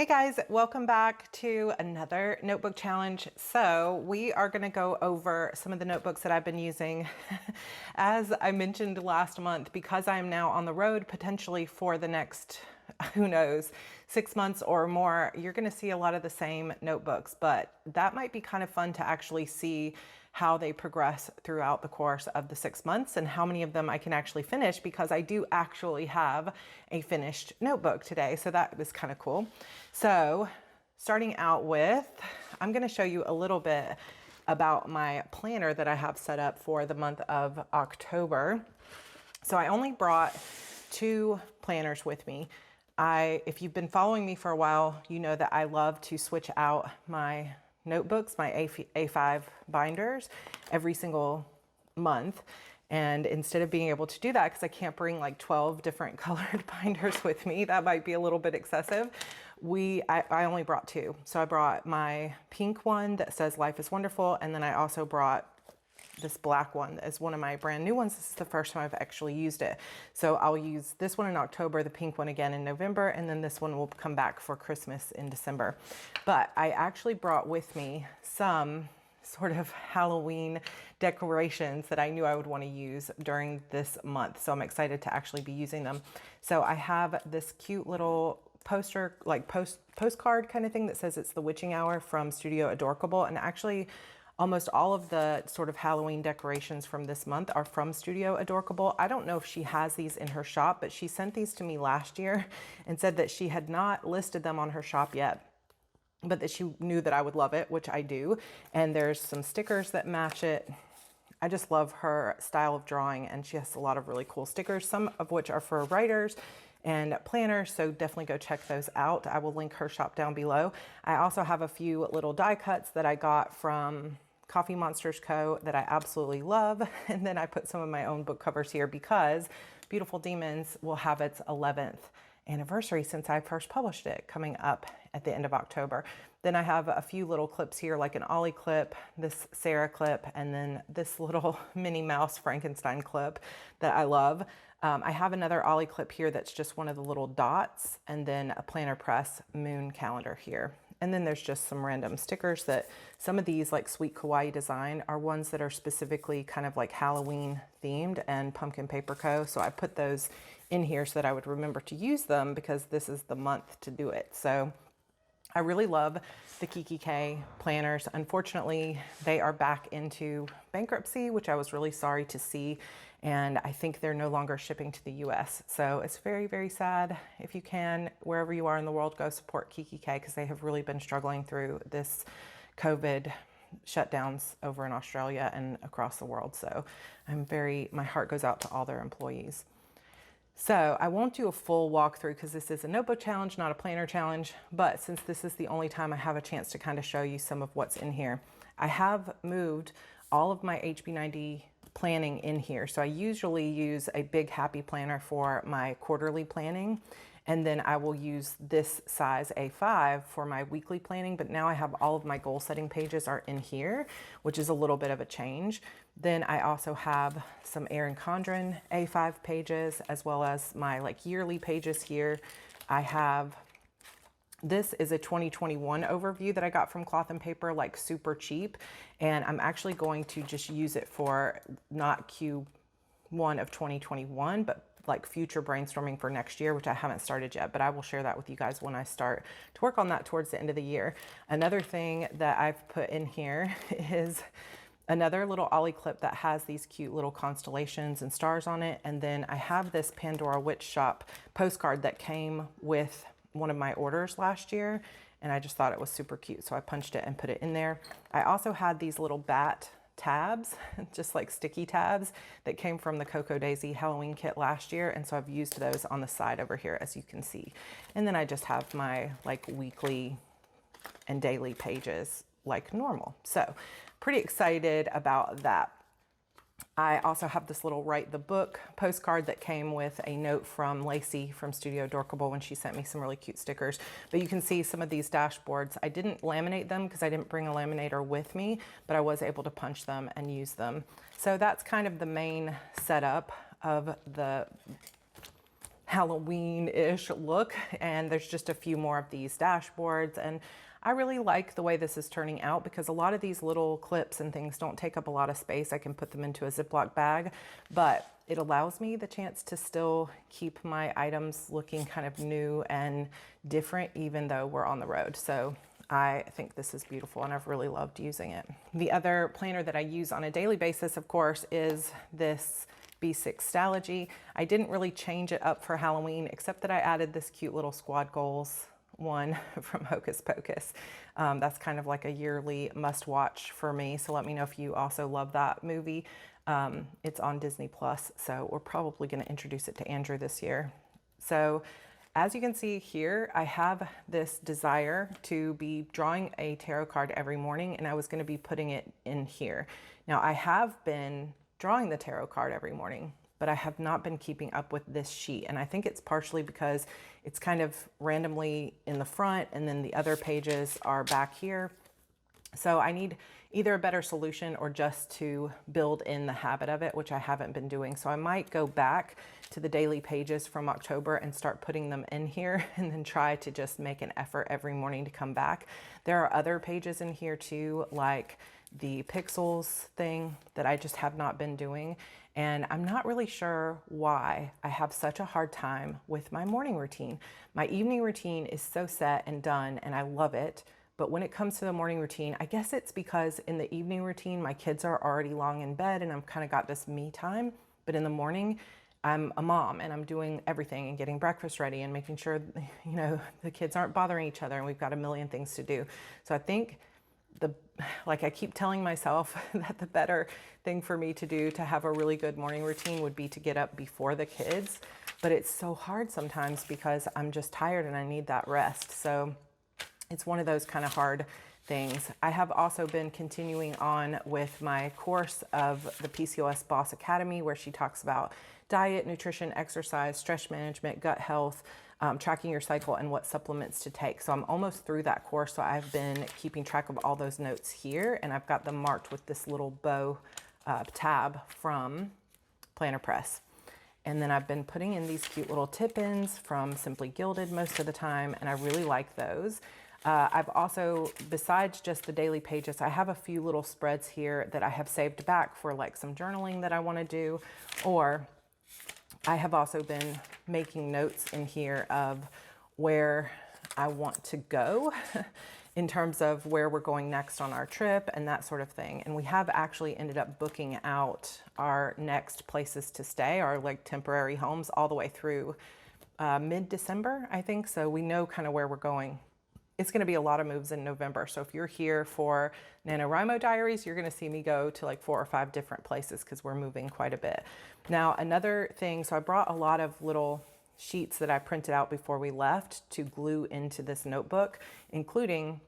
Hey guys, welcome back to another notebook challenge. So we are going to go over some of the notebooks that I've been using. As I mentioned last month, because I am now on the road potentially for the next, who knows, 6 months or more, you're going to see a lot of the same notebooks, but that might be kind of fun to actually see how they progress throughout the course of the 6 months and how many of them I can actually finish, because I do actually have a finished notebook today. So that was kind of cool. So starting out with, I'm going to show you a little bit about my planner that I have set up for the month of October. So I only brought 2 planners with me. If you've been following me for a while, you know that I love to switch out my notebooks, my A5 binders every single month. And instead of being able to do that, because I can't bring like 12 different colored binders with me, that might be a little bit excessive. I only brought 2. So I brought my pink one that says Life is Wonderful. And then I also brought this black one as one of my brand new ones. This is the first time I've actually used it. So I'll use this one in October, the pink one again in November, and then this one will come back for Christmas in December. But I actually brought with me some sort of Halloween decorations that I knew I would want to use during this month. So I'm excited to actually be using them. So I have this cute little poster, like postcard kind of thing that says it's the witching hour from Studio Adorkable. And actually almost all of the sort of Halloween decorations from this month are from Studio Adorkable. I don't know if she has these in her shop, but she sent these to me last year and said that she had not listed them on her shop yet, but that she knew that I would love it, which I do. And there's some stickers that match it. I just love her style of drawing, and she has a lot of really cool stickers, some of which are for writers and planners, so definitely go check those out. I will link her shop down below. I also have a few little die cuts that I got from Coffee Monsters Co. that I absolutely love. And then I put some of my own book covers here because Beautiful Demons will have its 11th anniversary since I first published it, coming up at the end of October. Then I have a few little clips here, like an Ollie clip, this Sarah clip, and then this little Minnie Mouse Frankenstein clip that I love. I have another Ollie clip here that's just one of the little dots, and then a Planner Press moon calendar here. And then there's just some random stickers that some of these, like Sweet Kawaii Design, are ones that are specifically kind of like Halloween themed, and Pumpkin Paper Co. So I put those in here so that I would remember to use them because this is the month to do it. So I really love the Kiki K planners. Unfortunately, they are back into bankruptcy, which I was really sorry to see. And I think they're no longer shipping to the US. So it's very, very sad. If you can, wherever you are in the world, go support Kiki K, because they have really been struggling through this COVID shutdowns over in Australia and across the world. So my heart goes out to all their employees. So I won't do a full walkthrough because this is a notebook challenge, not a planner challenge. But since this is the only time I have a chance to kind of show you some of what's in here, I have moved all of my HB90 planning in here. So I usually use a big happy planner for my quarterly planning. And then I will use this size A5 for my weekly planning. But now I have all of my goal setting pages are in here, which is a little bit of a change. Then I also have some Erin Condren A5 pages, as well as my like yearly pages here. This is a 2021 overview that I got from Cloth and Paper, like super cheap. And I'm actually going to just use it for not Q1 of 2021, but like future brainstorming for next year, which I haven't started yet, but I will share that with you guys when I start to work on that towards the end of the year. Another thing that I've put in here is another little Ollie clip that has these cute little constellations and stars on it. And then I have this Pandora Witch Shop postcard that came with one of my orders last year, and I just thought it was super cute. So I punched it and put it in there. I also had these little bat tabs, just like sticky tabs that came from the Cocoa Daisy Halloween kit last year. And so I've used those on the side over here, as you can see. And then I just have my like weekly and daily pages like normal. So pretty excited about that. I also have this little Write the Book postcard that came with a note from Lacey from Studio Adorkable when she sent me some really cute stickers. But you can see some of these dashboards. I didn't laminate them because I didn't bring a laminator with me, but I was able to punch them and use them. So that's kind of the main setup of the Halloween-ish look, and there's just a few more of these dashboards, and I really like the way this is turning out because a lot of these little clips and things don't take up a lot of space. I can put them into a Ziploc bag, but it allows me the chance to still keep my items looking kind of new and different even though we're on the road. So I think this is beautiful and I've really loved using it. The other planner that I use on a daily basis, of course, is this B6 Stalogy. I didn't really change it up for Halloween, except that I added this cute little squad goals one from Hocus Pocus. That's kind of like a yearly must watch for me. So let me know if you also love that movie. It's on Disney Plus, so we're probably going to introduce it to Andrew this year. So as you can see here, I have this desire to be drawing a tarot card every morning, and I was going to be putting it in here. Now I have been drawing the tarot card every morning, but I have not been keeping up with this sheet. And I think it's partially because it's kind of randomly in the front and then the other pages are back here. So I need either a better solution or just to build in the habit of it, which I haven't been doing. So I might go back to the daily pages from October and start putting them in here and then try to just make an effort every morning to come back. There are other pages in here too, like the pixels thing that I just have not been doing. And I'm not really sure why I have such a hard time with my morning routine. My evening routine is so set and done and I love it. But when it comes to the morning routine, I guess it's because in the evening routine, my kids are already long in bed and I've kind of got this me time. But in the morning, I'm a mom and I'm doing everything and getting breakfast ready and making sure, you know, the kids aren't bothering each other and we've got a million things to do. So I think like I keep telling myself that the better thing for me to do to have a really good morning routine would be to get up before the kids. But it's so hard sometimes because I'm just tired and I need that rest. So it's one of those kind of hard things. I have also been continuing on with my course of the PCOS Boss Academy, where she talks about diet, nutrition, exercise, stress management, gut health, tracking your cycle, and what supplements to take. So I'm almost through that course. So I've been keeping track of all those notes here, and I've got them marked with this little bow tab from Planner Press. And then I've been putting in these cute little tip-ins from Simply Gilded most of the time, and I really like those. I've also, besides just the daily pages, I have a few little spreads here that I have saved back for like some journaling that I want to do, or I have also been making notes in here of where I want to go in terms of where we're going next on our trip and that sort of thing. And we have actually ended up booking out our next places to stay, our like temporary homes, all the way through mid-December, I think. So we know kind of where we're going. It's going to be a lot of moves in November. So if you're here for NaNoWriMo Diaries, you're going to see me go to like 4 or 5 different places because we're moving quite a bit. Now, another thing, so I brought a lot of little sheets that I printed out before we left to glue into this notebook, including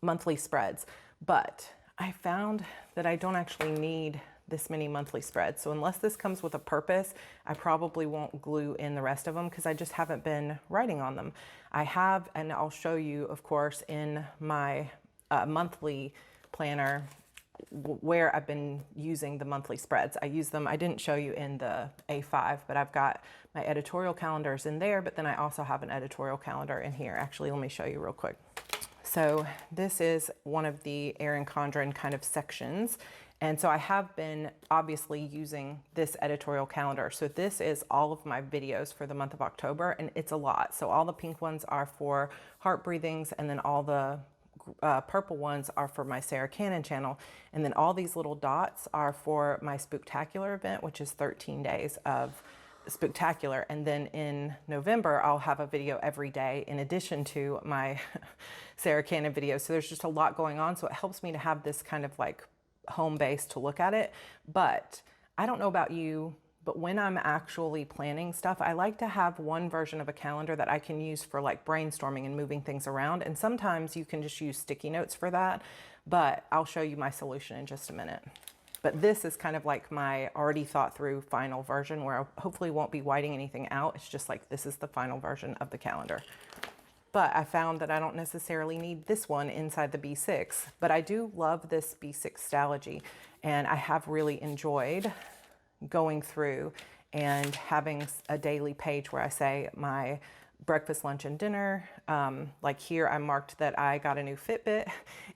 monthly spreads. But I found that I don't actually need this many monthly spreads. So unless this comes with a purpose, I probably won't glue in the rest of them because I just haven't been writing on them. I have, and I'll show you, of course, in my monthly planner where I've been using the monthly spreads. I use them, I didn't show you in the A5, but I've got my editorial calendars in there, but then I also have an editorial calendar in here. Actually, let me show you real quick. So this is one of the Erin Condren kind of sections. And so I have been obviously using this editorial calendar. So this is all of my videos for the month of October, and it's a lot. So all the pink ones are for heart breathings, and then all the purple ones are for my Sarra Cannon channel. And then all these little dots are for my Spooktacular event, which is 13 days of Spooktacular. And then in November, I'll have a video every day in addition to my Sarra Cannon videos. So there's just a lot going on. So it helps me to have this kind of like home base to look at it. But I don't know about you, but when I'm actually planning stuff, I like to have one version of a calendar that I can use for like brainstorming and moving things around. And sometimes you can just use sticky notes for that, but I'll show you my solution in just a minute. But this is kind of like my already thought through final version where I hopefully won't be whiting anything out. It's just like, this is the final version of the calendar. But I found that I don't necessarily need this one inside the B6, but I do love this B6 Stalogy, and I have really enjoyed going through and having a daily page where I say my breakfast, lunch, and dinner. Like here, I marked that I got a new Fitbit,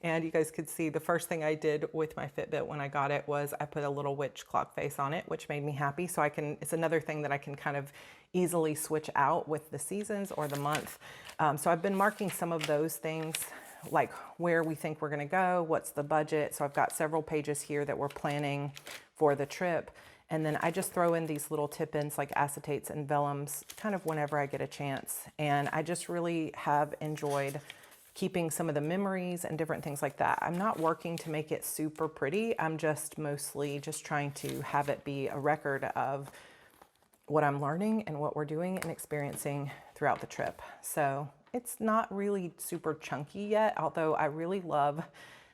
and you guys could see the first thing I did with my Fitbit when I got it was I put a little witch clock face on it, which made me happy. So it's another thing that I can kind of easily switch out with the seasons or the month. So I've been marking some of those things, like where we think we're gonna go, what's the budget. So I've got several pages here that we're planning for the trip. And then I just throw in these little tip-ins like acetates and vellums kind of whenever I get a chance. And I just really have enjoyed keeping some of the memories and different things like that. I'm not working to make it super pretty. I'm just mostly just trying to have it be a record of what I'm learning and what we're doing and experiencing throughout the trip. So it's not really super chunky yet, although I really love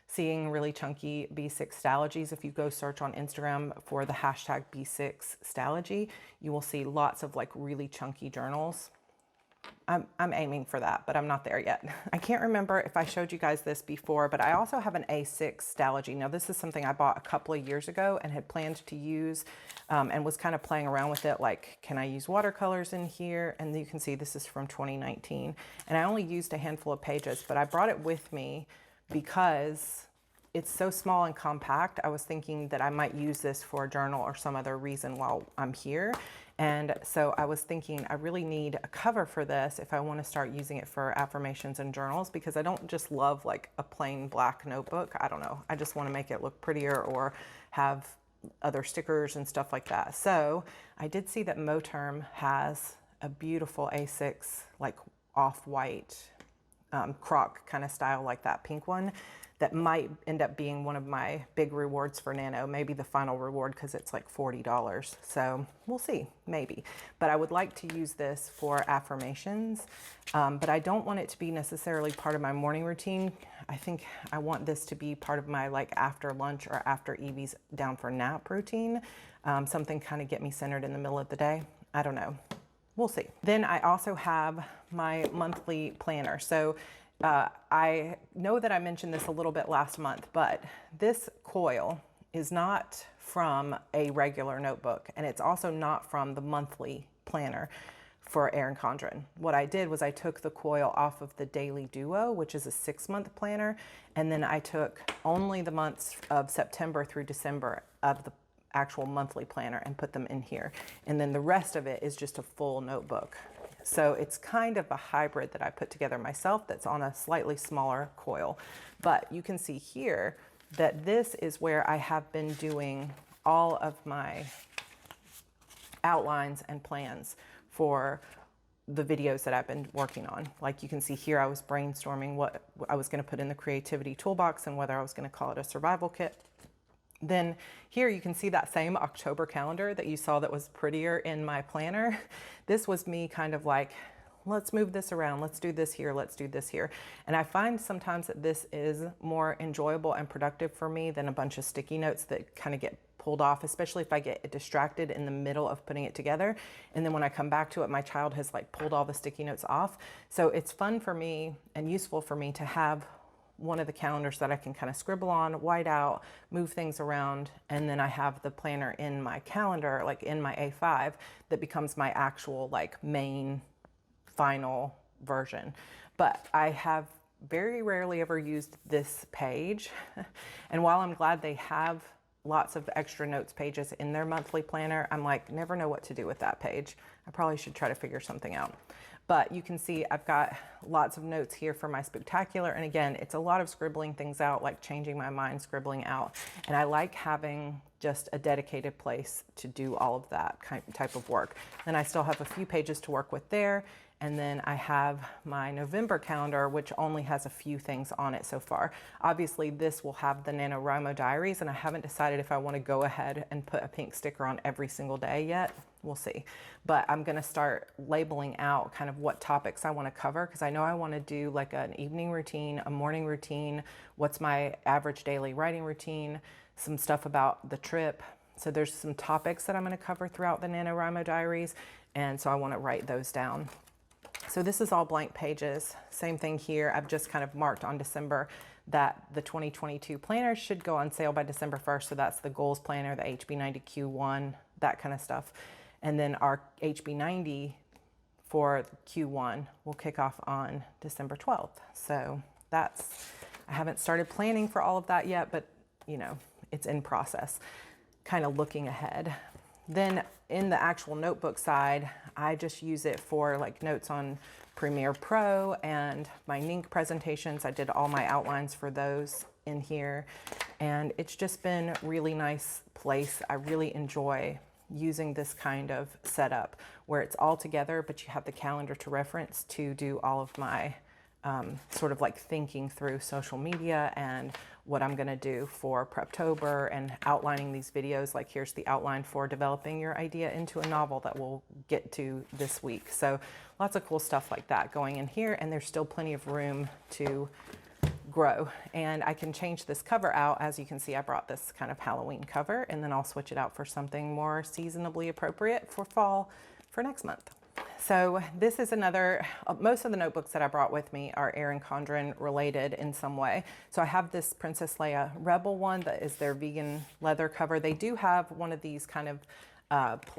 seeing really chunky B6 stalogies. If you go search on Instagram for the hashtag B6 stalogy, you will see lots of like really chunky journals. I'm aiming for that, but I'm not there yet. I can't remember if I showed you guys this before, but I also have an A6 stalogy. Now this is something I bought a couple of years ago and had planned to use and was kind of playing around with it. Like, can I use watercolors in here? And you can see this is from 2019. And I only used a handful of pages, but I brought it with me because it's so small and compact. I was thinking that I might use this for a journal or some other reason while I'm here. And so I was thinking I really need a cover for this if I want to start using it for affirmations and journals, because I don't just love like a plain black notebook. I don't know. I just want to make it look prettier or have other stickers and stuff like that. So I did see that Moterm has a beautiful A6, like off-white croc kind of style, like that pink one, that might end up being one of my big rewards for Nano, maybe the final reward, because it's like $40. So we'll see, maybe. But I would like to use this for affirmations, but I don't want it to be necessarily part of my morning routine. I think I want this to be part of my like after lunch or after Evie's down for nap routine, something kind of get me centered in the middle of the day. I don't know. We'll see. Then I also have my monthly planner. So I know that I mentioned this a little bit last month, but this coil is not from a regular notebook, and it's also not from the monthly planner for Erin Condren. What I did was I took the coil off of the Daily Duo, which is a 6-month planner, and then I took only the months of September through December of the actual monthly planner and put them in here. And then the rest of it is just a full notebook. So it's kind of a hybrid that I put together myself that's on a slightly smaller coil. But you can see here that this is where I have been doing all of my outlines and plans for the videos that I've been working on. Like you can see here, I was brainstorming what I was going to put in the creativity toolbox and whether I was going to call it a survival kit. Then here you can see that same October calendar that you saw that was prettier in my planner. This was me kind of like, let's move this around. Let's do this here. Let's do this here. And I find sometimes that this is more enjoyable and productive for me than a bunch of sticky notes that kind of get pulled off, especially if I get distracted in the middle of putting it together. And then when I come back to it, my child has like pulled all the sticky notes off. So it's fun for me and useful for me to have one of the calendars that I can kind of scribble on, white out, move things around, and then I have the planner in my calendar, like in my A5, that becomes my actual like main final version. But I have very rarely ever used this page. And while I'm glad they have lots of extra notes pages in their monthly planner, I'm like, never know what to do with that page. I probably should try to figure something out. But you can see I've got lots of notes here for my spectacular. And again, it's a lot of scribbling things out, like changing my mind, scribbling out. And I like having just a dedicated place to do all of that type of work. Then I still have a few pages to work with there. And then I have my November calendar, which only has a few things on it so far. Obviously, this will have the NaNoWriMo diaries, and I haven't decided if I want to go ahead and put a pink sticker on every single day yet. We'll see. But I'm going to start labeling out kind of what topics I want to cover, because I know I want to do like an evening routine, a morning routine, what's my average daily writing routine, some stuff about the trip. So there's some topics that I'm going to cover throughout the NaNoWriMo diaries, and so I want to write those down. So this is all blank pages. Same thing here. I've just kind of marked on December that the 2022 planner should go on sale by December 1st. So that's the goals planner, the HB90Q1, that kind of stuff. And then our HB90 for Q1 will kick off on December 12th. So that's, I haven't started planning for all of that yet, but you know, it's in process, kind of looking ahead. Then in the actual notebook side, I just use it for like notes on Premiere Pro and my NINC presentations. I did all my outlines for those in here, and it's just been a really nice place. I really enjoy using this kind of setup where it's all together, but you have the calendar to reference to do all of my sort of like thinking through social media and what I'm gonna do for Preptober and outlining these videos. Like here's the outline for developing your idea into a novel that we'll get to this week. So lots of cool stuff like that going in here, and there's still plenty of room to grow. And I can change this cover out. As you can see, I brought this kind of Halloween cover, and then I'll switch it out for something more seasonably appropriate for fall for next month. So this is another, most of the notebooks that I brought with me are Erin Condren related in some way. So I have this Princess Leia Rebel one that is their vegan leather cover. They do have one of these kind of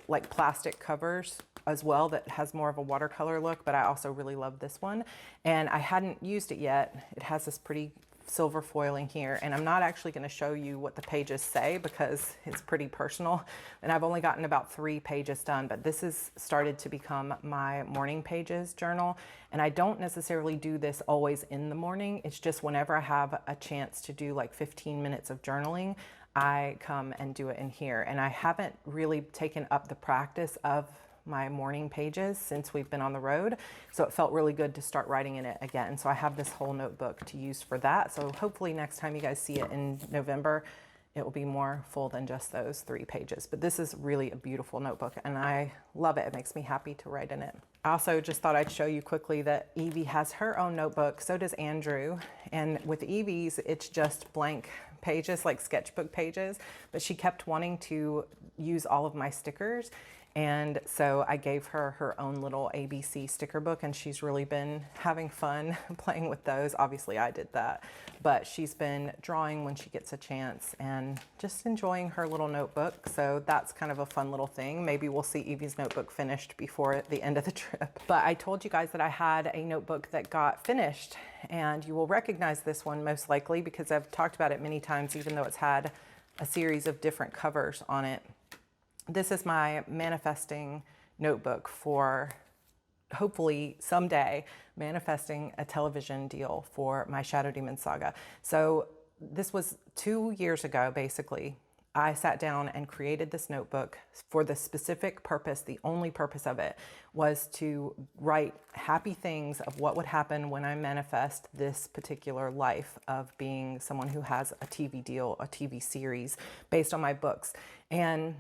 like plastic covers as well that has more of a watercolor look, but I also really love this one. And I hadn't used it yet. It has this pretty silver foiling here, and I'm not actually going to show you what the pages say because it's pretty personal, and I've only gotten about 3 pages done, but this has started to become my morning pages journal. And I don't necessarily do this always in the morning. It's just whenever I have a chance to do like 15 minutes of journaling, I come and do it in here. And I haven't really taken up the practice of my morning pages since we've been on the road, so it felt really good to start writing in it again. So I have this whole notebook to use for that. So hopefully next time you guys see it in November, it will be more full than just those 3 pages. But this is really a beautiful notebook, and I love it. It makes me happy to write in it. I also just thought I'd show you quickly that Evie has her own notebook. So does Andrew. And with Evie's, it's just blank pages, like sketchbook pages, but she kept wanting to use all of my stickers. And so I gave her her own little ABC sticker book, and she's really been having fun playing with those. Obviously I did that, but she's been drawing when she gets a chance and just enjoying her little notebook. So that's kind of a fun little thing. Maybe we'll see Evie's notebook finished before the end of the trip. But I told you guys that I had a notebook that got finished, and you will recognize this one most likely because I've talked about it many times, even though it's had a series of different covers on it. This is my manifesting notebook for hopefully someday manifesting a television deal for my Shadow Demon saga. So this was 2 years ago, basically. I sat down and created this notebook for the specific purpose. The only purpose of it was to write happy things of what would happen when I manifest this particular life of being someone who has a TV deal, a TV series based on my books. And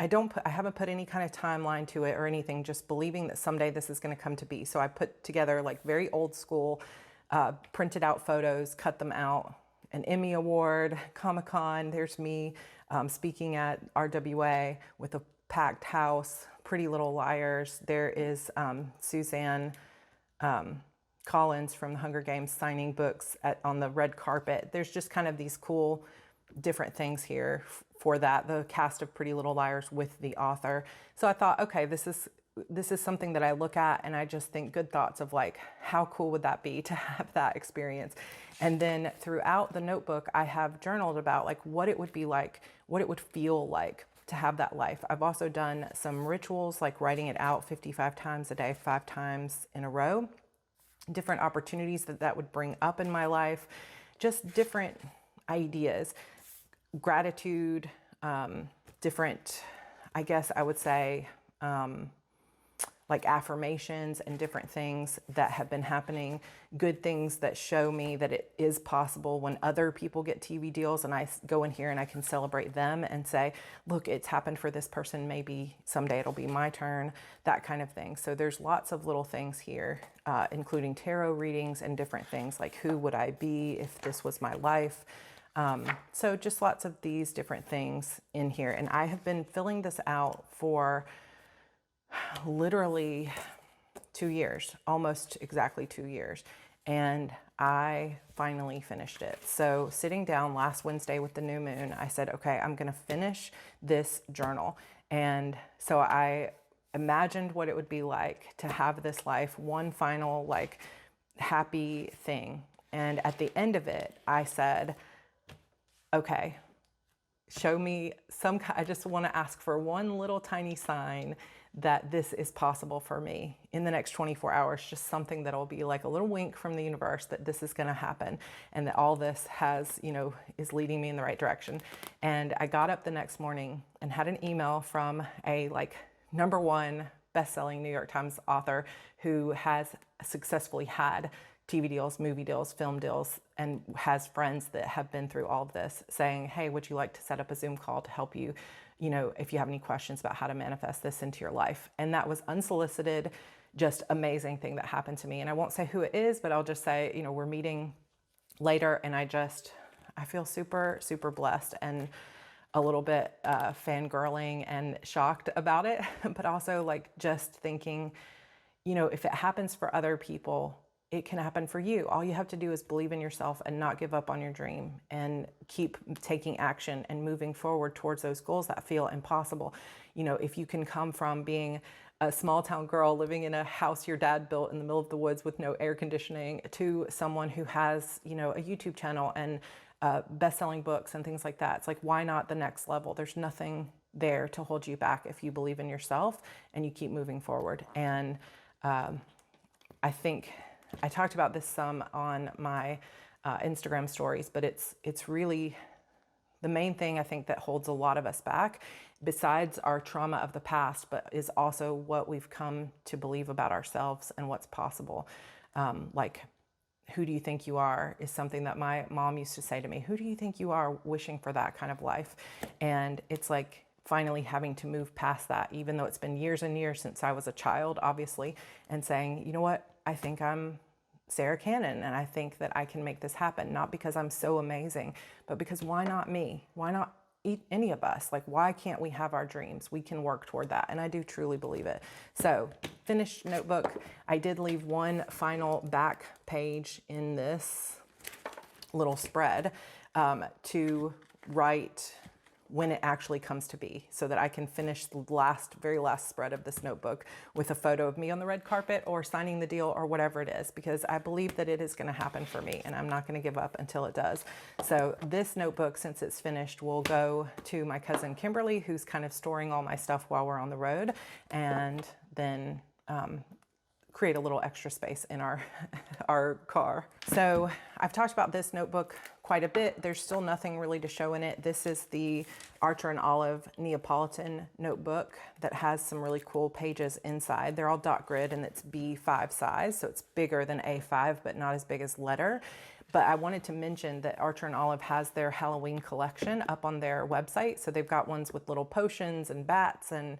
I haven't put any kind of timeline to it or anything, just believing that someday this is going to come to be. So I put together like very old school, printed out photos, cut them out, an Emmy Award, Comic-Con, there's me speaking at RWA with a packed house, Pretty Little Liars. There is Suzanne Collins from the Hunger Games signing books on the red carpet. There's just kind of these cool different things here for that, the cast of Pretty Little Liars with the author. So I thought, okay, this is something that I look at and I just think good thoughts of like, how cool would that be to have that experience? And then throughout the notebook, I have journaled about like what it would be like, what it would feel like to have that life. I've also done some rituals, like writing it out 55 times a day, 5 times in a row, different opportunities that would bring up in my life, just different ideas. Gratitude, different, I guess I would say, like affirmations and different things that have been happening, good things that show me that it is possible when other people get TV deals, and I go in here and I can celebrate them and say, look, it's happened for this person, maybe someday it'll be my turn, that kind of thing. So there's lots of little things here, including tarot readings and different things like who would I be if this was my life? So just lots of these different things in here. And I have been filling this out for literally 2 years, almost exactly 2 years. And I finally finished it. So sitting down last Wednesday with the new moon, I said, okay, I'm going to finish this journal. And so I imagined what it would be like to have this life, one final like happy thing. And at the end of it, I said, okay, show me I just want to ask for one little tiny sign that this is possible for me in the next 24 hours, just something that'll be like a little wink from the universe that this is going to happen and that all this has, is leading me in the right direction. And I got up the next morning and had an email from a like #1 best-selling New York Times author who has successfully had TV deals, movie deals, film deals, and has friends that have been through all of this, saying, hey, would you like to set up a Zoom call to help you, if you have any questions about how to manifest this into your life? And that was unsolicited, just amazing thing that happened to me. And I won't say who it is, but I'll just say, we're meeting later, and I feel super, super blessed and a little bit fangirling and shocked about it, but also like just thinking, if it happens for other people, it can happen for you. All you have to do is believe in yourself and not give up on your dream and keep taking action and moving forward towards those goals that feel impossible. If you can come from being a small town girl living in a house your dad built in the middle of the woods with no air conditioning to someone who has, a YouTube channel and best-selling books and things like that. It's like, why not the next level? There's nothing there to hold you back if you believe in yourself and you keep moving forward. And I think I talked about this some on my Instagram stories, but it's really the main thing I think that holds a lot of us back, besides our trauma of the past, but is also what we've come to believe about ourselves and what's possible. Like, who do you think you are is something that my mom used to say to me. Who do you think you are wishing for that kind of life? And it's like finally having to move past that, even though it's been years and years since I was a child, obviously, and saying, you know what? I think I'm Sarra Cannon, and I think that I can make this happen, not because I'm so amazing, but because why not me? Why not any of us? Like, why can't we have our dreams? We can work toward that, and I do truly believe it. So, finished notebook. I did leave one final back page in this little spread to write when it actually comes to be, so that I can finish the very last spread of this notebook with a photo of me on the red carpet or signing the deal or whatever it is, because I believe that it is going to happen for me and I'm not going to give up until it does. So this notebook, since it's finished, will go to my cousin Kimberly, who's kind of storing all my stuff while we're on the road, and then create a little extra space in our car. So I've talked about this notebook quite a bit. There's still nothing really to show in it. This is the Archer and Olive Neapolitan notebook that has some really cool pages inside. They're all dot grid and it's B5 size, so it's bigger than A5, but not as big as letter. But I wanted to mention that Archer and Olive has their Halloween collection up on their website. So they've got ones with little potions and bats, and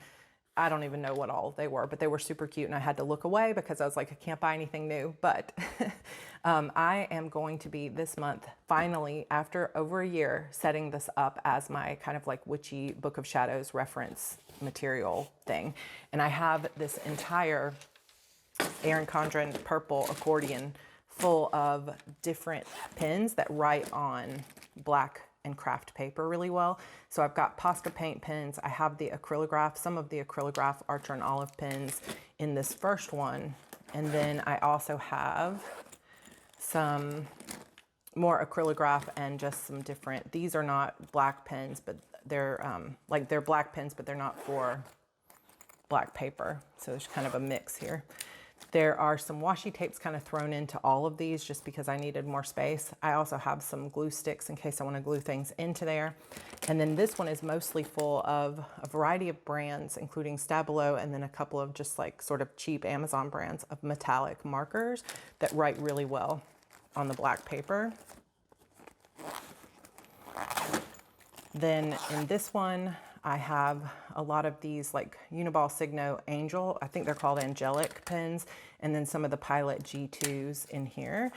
I don't even know what all they were, but they were super cute, and I had to look away because I was like, I can't buy anything new. But I am going to be this month, finally, after over a year, setting this up as my kind of like witchy Book of Shadows reference material thing. And I have this entire Erin Condren purple accordion full of different pins that write on black and craft paper really well. So I've got Posca paint pins. I have the acrylograph, some of the acrylograph Archer and Olive pins in this first one. And then I also have some more acrylograph and just some different, these are not black pens, but they're they're black pens, but they're not for black paper. So there's kind of a mix here. There are some washi tapes kind of thrown into all of these just because I needed more space. I also have some glue sticks in case I want to glue things into there. And then this one is mostly full of a variety of brands, including Stabilo, and then a couple of just like sort of cheap Amazon brands of metallic markers that write really well on the black paper. Then in this one, I have a lot of these like Uniball Signo Angel, I think they're called angelic pens, and then some of the Pilot G2s in here.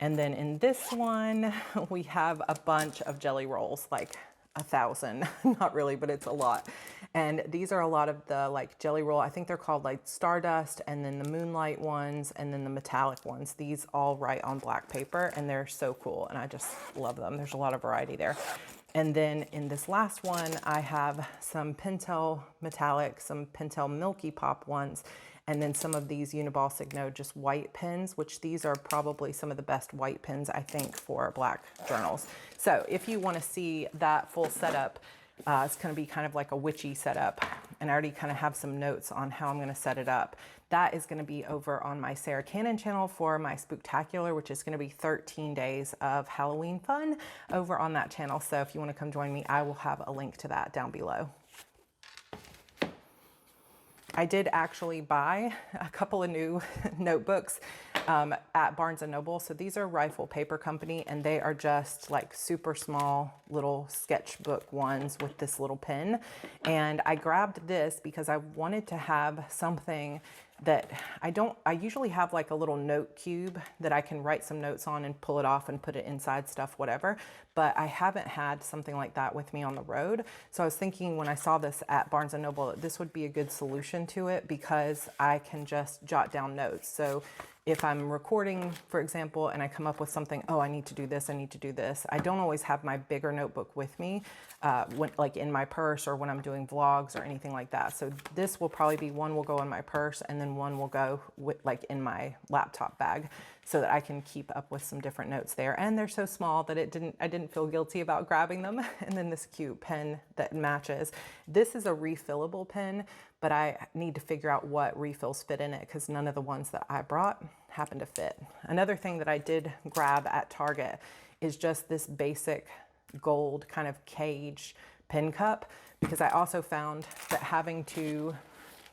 And then in this one, we have a bunch of jelly rolls, like 1,000, not really, but it's a lot. And these are a lot of the like jelly roll, I think they're called like Stardust, and then the Moonlight ones, and then the metallic ones. These all write on black paper, and they're so cool, and I just love them. There's a lot of variety there. And then in this last one, I have some Pentel metallic, some Pentel Milky Pop ones, and then some of these Uniball Signo just white pens, which these are probably some of the best white pens, I think, for black journals. So if you want to see that full setup, it's going to be kind of like a witchy setup. And I already kind of have some notes on how I'm going to set it up. That is going to be over on my Sarra Cannon channel for my Spooktacular, which is going to be 13 days of Halloween fun over on that channel. So if you want to come join me, I will have a link to that down below. I did actually buy a couple of new notebooks at Barnes & Noble. So these are Rifle Paper Company, and they are just like super small little sketchbook ones with this little pen. And I grabbed this because I wanted to have something that I usually have like a little note cube that I can write some notes on and pull it off and put it inside stuff, whatever. But I haven't had something like that with me on the road. So I was thinking when I saw this at Barnes & Noble, this would be a good solution to it because I can just jot down notes. So if I'm recording, for example, and I come up with something, oh, I need to do this, I need to do this. I don't always have my bigger notebook with me, like in my purse or when I'm doing vlogs or anything like that. So this will probably be one will go in my purse and then one will go with, like in my laptop bag so that I can keep up with some different notes there. And they're so small that I didn't feel guilty about grabbing them. And then this cute pen that matches. This is a refillable pen, but I need to figure out what refills fit in it because none of the ones that I brought happen to fit. Another thing that I did grab at Target is just this basic gold kind of cage pen cup, because I also found that having to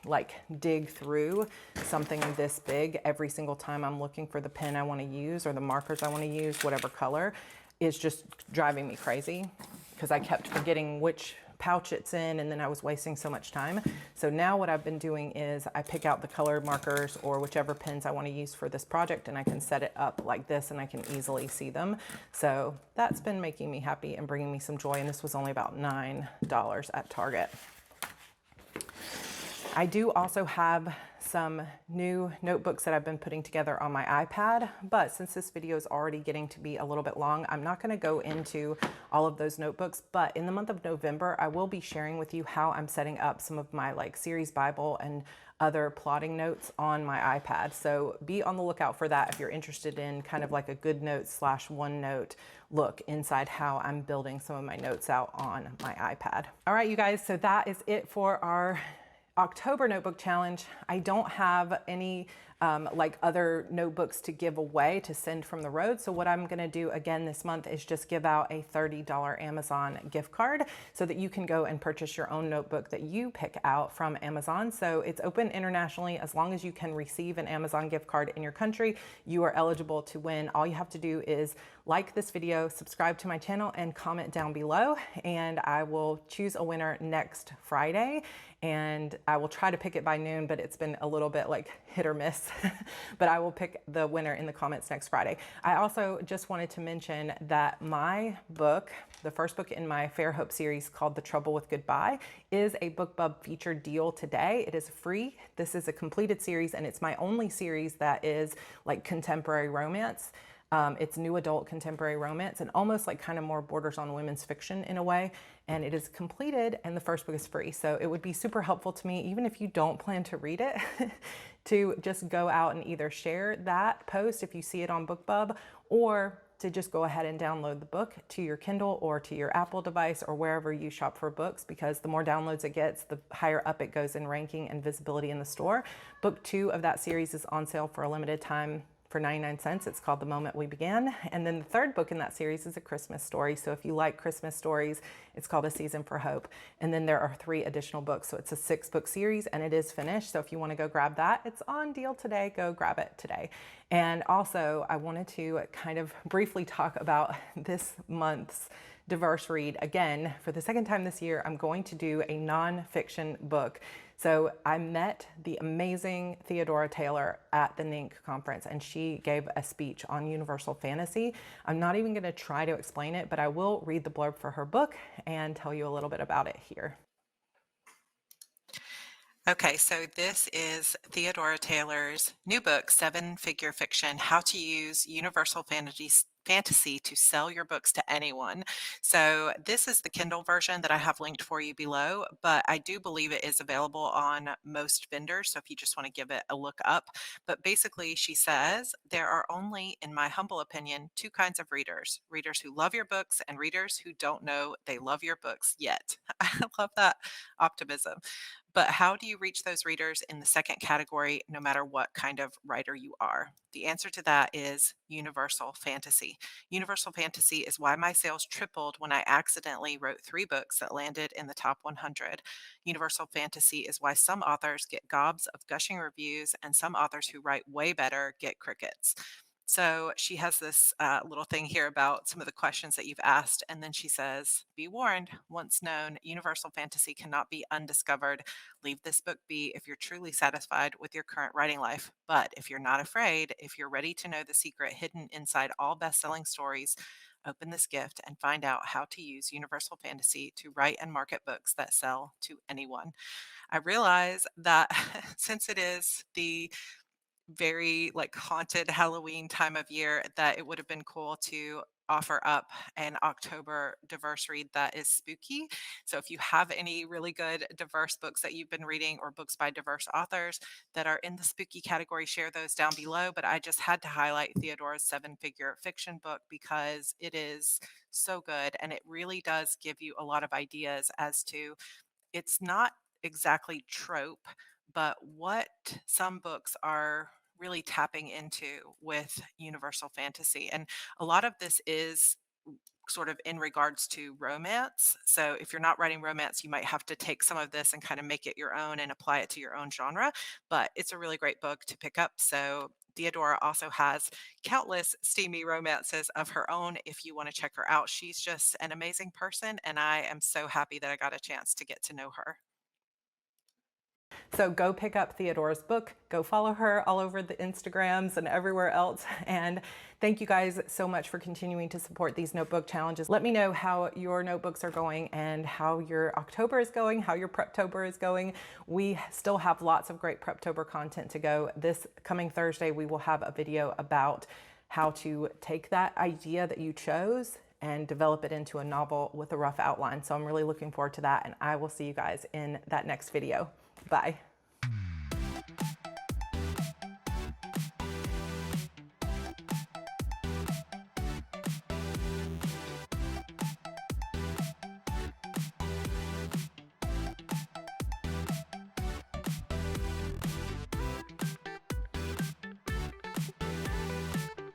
like dig through something this big every single time I'm looking for the pen I want to use or the markers I want to use, whatever color, is just driving me crazy because I kept forgetting which pouch it's in and then I was wasting so much time. So now what I've been doing is I pick out the color markers or whichever pens I want to use for this project and I can set it up like this and I can easily see them. So that's been making me happy and bringing me some joy, and this was only about $9 at Target. I do also have some new notebooks that I've been putting together on my iPad, but since this video is already getting to be a little bit long, I'm not going to go into all of those notebooks, but in the month of November, I will be sharing with you how I'm setting up some of my like series Bible and other plotting notes on my iPad. So be on the lookout for that if you're interested in kind of like a GoodNotes / OneNote look inside how I'm building some of my notes out on my iPad. All right, you guys, so that is it for our October notebook challenge. I don't have any like other notebooks to give away to send from the road. So what I'm gonna do again this month is just give out a $30 Amazon gift card so that you can go and purchase your own notebook that you pick out from Amazon. So it's open internationally. As long as you can receive an Amazon gift card in your country, you are eligible to win. All you have to do is like this video, subscribe to my channel, and comment down below, and I will choose a winner next Friday. And I will try to pick it by noon, but it's been a little bit like hit or miss. But I will pick the winner in the comments next Friday. I also just wanted to mention that my book, the first book in my Fair Hope series called The Trouble with Goodbye, is a BookBub featured deal today. It is free. This is a completed series, and it's my only series that is like contemporary romance. It's new adult contemporary romance and almost like kind of more borders on women's fiction in a way. And it is completed and the first book is free. So it would be super helpful to me, even if you don't plan to read it, to just go out and either share that post if you see it on BookBub, or to just go ahead and download the book to your Kindle or to your Apple device or wherever you shop for books, because the more downloads it gets, the higher up it goes in ranking and visibility in the store. Book 2 of that series is on sale for a limited time for 99 cents. It's called The Moment We Began. And then the third book in that series is a Christmas story. So if you like Christmas stories, it's called A Season for Hope. And then there are 3 additional books. So it's a 6-book series and it is finished. So if you want to go grab that, it's on deal today. Go grab it today. And also I wanted to kind of briefly talk about this month's diverse read. Again, for the second time this year, I'm going to do a nonfiction book. So I met the amazing Theodora Taylor at the NINC conference, and she gave a speech on universal fantasy. I'm not even going to try to explain it, but I will read the blurb for her book and tell you a little bit about it here. Okay, so this is Theodora Taylor's new book, Seven Figure Fiction: How to Use Universal Fantasy to Sell Your Books to Anyone. So this is the Kindle version that I have linked for you below, but I do believe it is available on most vendors. So if you just want to give it a look up. But basically, she says there are only, in my humble opinion, two kinds of readers: readers who love your books and readers who don't know they love your books yet. I love that optimism. But how do you reach those readers in the second category, no matter what kind of writer you are? The answer to that is universal fantasy. Universal fantasy is why my sales tripled when I accidentally wrote 3 books that landed in the top 100. Universal fantasy is why some authors get gobs of gushing reviews and some authors who write way better get crickets. So she has this little thing here about some of the questions that you've asked. And then she says, be warned, once known, universal fantasy cannot be undiscovered. Leave this book be if you're truly satisfied with your current writing life. But if you're not afraid, if you're ready to know the secret hidden inside all best-selling stories, open this gift and find out how to use universal fantasy to write and market books that sell to anyone. I realize that since it is the very like haunted Halloween time of year, that it would have been cool to offer up an October diverse read that is spooky. So if you have any really good diverse books that you've been reading or books by diverse authors that are in the spooky category, share those down below. But I just had to highlight Theodora's Seven Figure Fiction book because it is so good and it really does give you a lot of ideas as to, it's not exactly trope, but what some books are really tapping into with universal fantasy. And a lot of this is sort of in regards to romance. So if you're not writing romance, you might have to take some of this and kind of make it your own and apply it to your own genre. But it's a really great book to pick up. So Theodora also has countless steamy romances of her own if you want to check her out. She's just an amazing person, and I am so happy that I got a chance to get to know her. So go pick up Theodora's book, go follow her all over the Instagrams and everywhere else. And thank you guys so much for continuing to support these notebook challenges. Let me know how your notebooks are going and how your October is going, how your Preptober is going. We still have lots of great Preptober content to go. This coming Thursday, we will have a video about how to take that idea that you chose and develop it into a novel with a rough outline. So I'm really looking forward to that, and I will see you guys in that next video. Bye.